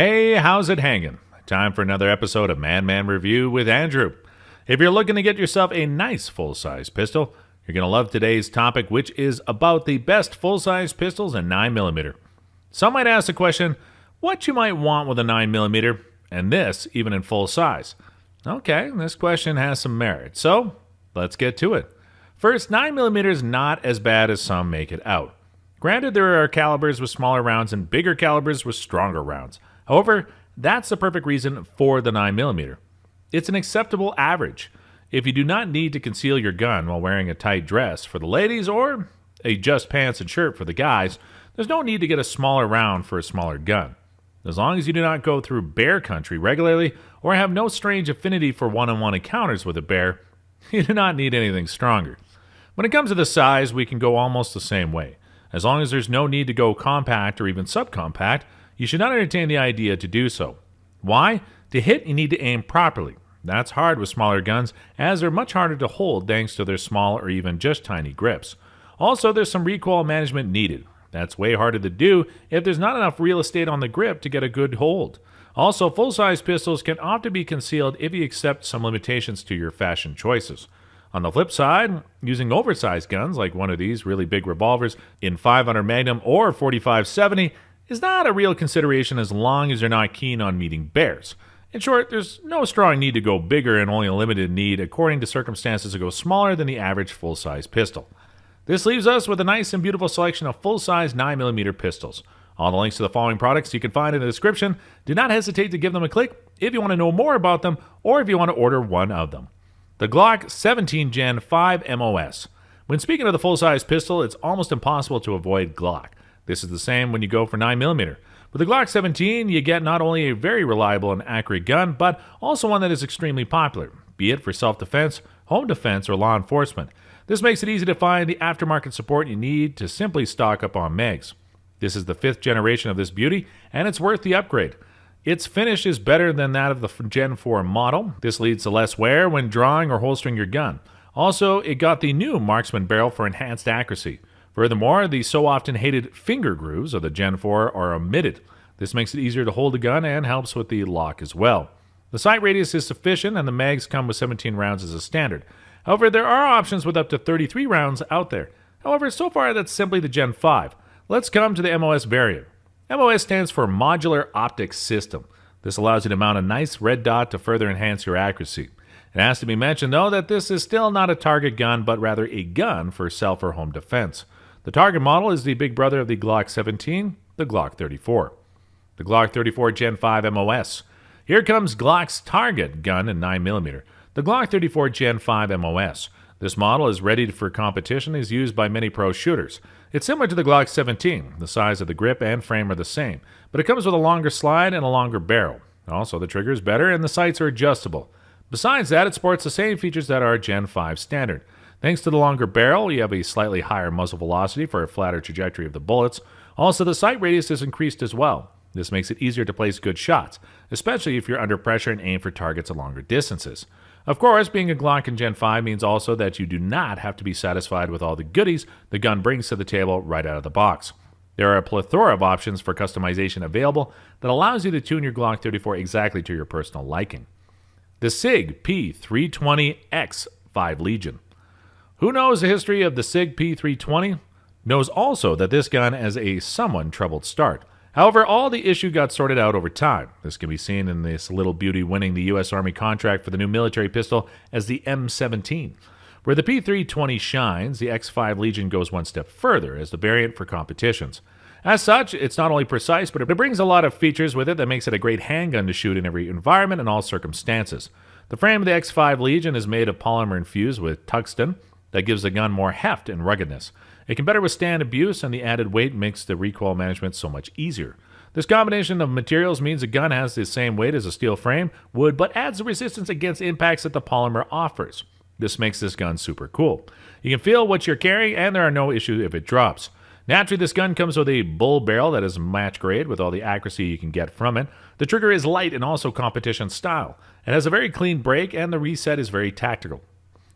Hey, how's it hanging? Time for another episode of Madman Review with Andrew. If you're looking to get yourself a nice full-size pistol, you're going to love today's topic, which is about the best full-size pistols in 9mm. Some might ask the question, what you might want with a 9mm, and this even in full size? Okay, this question has some merit, so let's get to it. First, 9mm is not as bad as some make it out. Granted, there are calibers with smaller rounds and bigger calibers with stronger rounds. However, that's the perfect reason for the 9mm. It's an acceptable average. If you do not need to conceal your gun while wearing a tight dress for the ladies or a just pants and shirt for the guys, there's no need to get a smaller round for a smaller gun. As long as you do not go through bear country regularly or have no strange affinity for one-on-one encounters with a bear, you do not need anything stronger. When it comes to the size, we can go almost the same way. As long as there's no need to go compact or even subcompact, you should not entertain the idea to do so. Why? To hit, you need to aim properly. That's hard with smaller guns, as they're much harder to hold thanks to their small or even just tiny grips. Also, there's some recoil management needed. That's way harder to do if there's not enough real estate on the grip to get a good hold. Also, full-size pistols can often be concealed if you accept some limitations to your fashion choices. On the flip side, using oversized guns like one of these really big revolvers in 500 Magnum or 45-70 is not a real consideration as long as you're not keen on meeting bears. In short, there's no strong need to go bigger and only a limited need according to circumstances to go smaller than the average full-size pistol. This leaves us with a nice and beautiful selection of full-size 9mm pistols. All the links to the following products you can find in the description. Do not hesitate to give them a click if you want to know more about them or if you want to order one of them. The Glock 17 Gen 5 MOS. When speaking of the full-size pistol, it's almost impossible to avoid Glock. This is the same when you go for 9mm. With the Glock 17, you get not only a very reliable and accurate gun, but also one that is extremely popular, be it for self-defense, home defense, or law enforcement. This makes it easy to find the aftermarket support you need to simply stock up on mags. This is the 5th generation of this beauty, and it's worth the upgrade. Its finish is better than that of the Gen 4 model. This leads to less wear when drawing or holstering your gun. Also, it got the new marksman barrel for enhanced accuracy. Furthermore, the so often hated finger grooves of the Gen 4 are omitted. This makes it easier to hold the gun and helps with the lock as well. The sight radius is sufficient and the mags come with 17 rounds as a standard. However, there are options with up to 33 rounds out there. However, so far that's simply the Gen 5. Let's come to the MOS variant. MOS stands for Modular Optics System. This allows you to mount a nice red dot to further enhance your accuracy. It has to be mentioned, though, that this is still not a target gun, but rather a gun for self or home defense. The target model is the big brother of the Glock 17, the Glock 34. The Glock 34 Gen 5 MOS. Here comes Glock's target gun in 9mm, the Glock 34 Gen 5 MOS. This model is ready for competition and is used by many pro shooters. It's similar to the Glock 17. The size of the grip and frame are the same, but it comes with a longer slide and a longer barrel. Also, the trigger is better and the sights are adjustable. Besides that, it sports the same features that are Gen 5 standard. Thanks to the longer barrel, you have a slightly higher muzzle velocity for a flatter trajectory of the bullets. Also, the sight radius is increased as well. This makes it easier to place good shots, especially if you're under pressure and aim for targets at longer distances. Of course, being a Glock in Gen 5 means also that you do not have to be satisfied with all the goodies the gun brings to the table right out of the box. There are a plethora of options for customization available that allows you to tune your Glock 34 exactly to your personal liking. The SIG P320 XFive Legion. Who knows the history of the SIG P320 knows also that this gun has a somewhat troubled start. However, all the issue got sorted out over time. This can be seen in this little beauty winning the U.S. Army contract for the new military pistol as the M17. Where the P320 shines, the XFive Legion goes one step further as the variant for competitions. As such, it's not only precise, but it brings a lot of features with it that makes it a great handgun to shoot in every environment and all circumstances. The frame of the XFive Legion is made of polymer infused with tungsten that gives the gun more heft and ruggedness. It can better withstand abuse, and the added weight makes the recoil management so much easier. This combination of materials means the gun has the same weight as a steel frame would, but adds the resistance against impacts that the polymer offers. This makes this gun super cool. You can feel what you're carrying, and there are no issues if it drops. Naturally, this gun comes with a bull barrel that is match grade with all the accuracy you can get from it. The trigger is light and also competition style. It has a very clean break, and the reset is very tactical.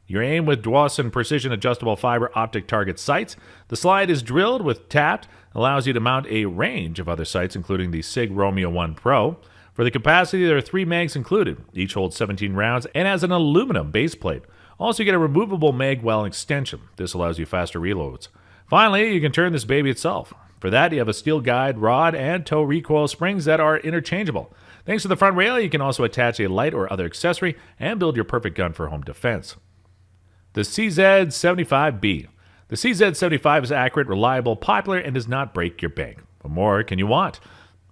You aim with Dawson precision adjustable fiber optic target sights. The slide is drilled with tapped, allows you to mount a range of other sights, including the SIG Romeo 1 Pro. For the capacity, there are 3 mags included. Each holds 17 rounds and has an aluminum base plate. Also, you get a removable mag well extension. This allows you faster reloads. Finally, you can turn this baby itself. For that, you have a steel guide, rod, and toe recoil springs that are interchangeable. Thanks to the front rail, you can also attach a light or other accessory and build your perfect gun for home defense. The CZ75B. The CZ75 is accurate, reliable, popular, and does not break your bank. What more can you want?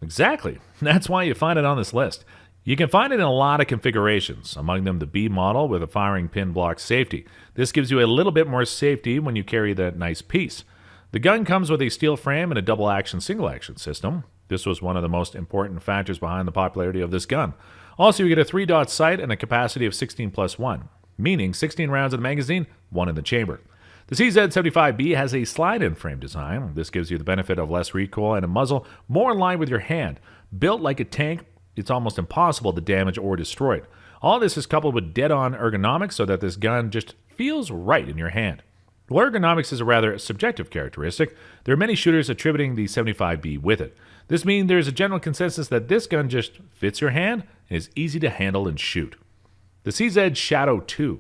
Exactly. That's why you find it on this list. You can find it in a lot of configurations, among them the B model with a firing pin block safety. This gives you a little bit more safety when you carry that nice piece. The gun comes with a steel frame and a double-action, single-action system. This was one of the most important factors behind the popularity of this gun. Also, you get a 3-dot sight and a capacity of 16+1, meaning 16 rounds in the magazine, 1 in the chamber. The CZ75B has a slide-in frame design. This gives you the benefit of less recoil and a muzzle more in line with your hand. Built like a tank, it's almost impossible to damage or destroy it. All this is coupled with dead-on ergonomics so that this gun just feels right in your hand. Well, ergonomics is a rather subjective characteristic. There are many shooters attributing the 75B with it. This means there's a general consensus that this gun just fits your hand and is easy to handle and shoot. The CZ Shadow 2.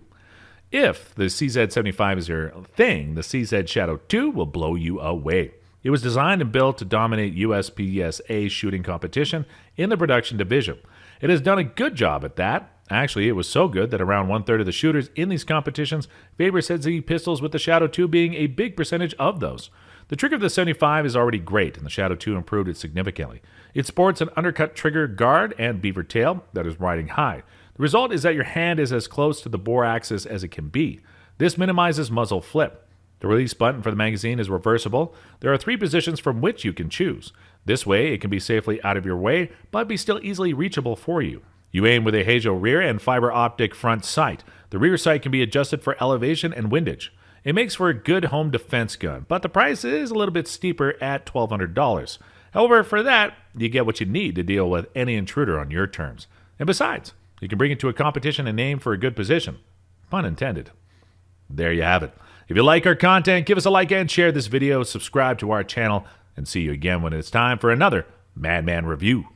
If the CZ75 is your thing, the CZ Shadow 2 will blow you away. It was designed and built to dominate USPSA shooting competition in the production division. It has done a good job at that. Actually, it was so good that around 1/3 of the shooters in these competitions favor ZZ pistols, with the Shadow 2 being a big percentage of those. The trigger of the 75 is already great, and the Shadow 2 improved it significantly. It sports an undercut trigger guard and beaver tail that is riding high. The result is that your hand is as close to the bore axis as it can be. This minimizes muzzle flip. The release button for the magazine is reversible. There are 3 positions from which you can choose. This way, it can be safely out of your way, but be still easily reachable for you. You aim with a Hajo rear and fiber optic front sight. The rear sight can be adjusted for elevation and windage. It makes for a good home defense gun, but the price is a little bit steeper at $1,200. However, for that, you get what you need to deal with any intruder on your terms. And besides, you can bring it to a competition and aim for a good position. Pun intended. There you have it. If you like our content, give us a like and share this video, subscribe to our channel, and see you again when it's time for another Madman Review.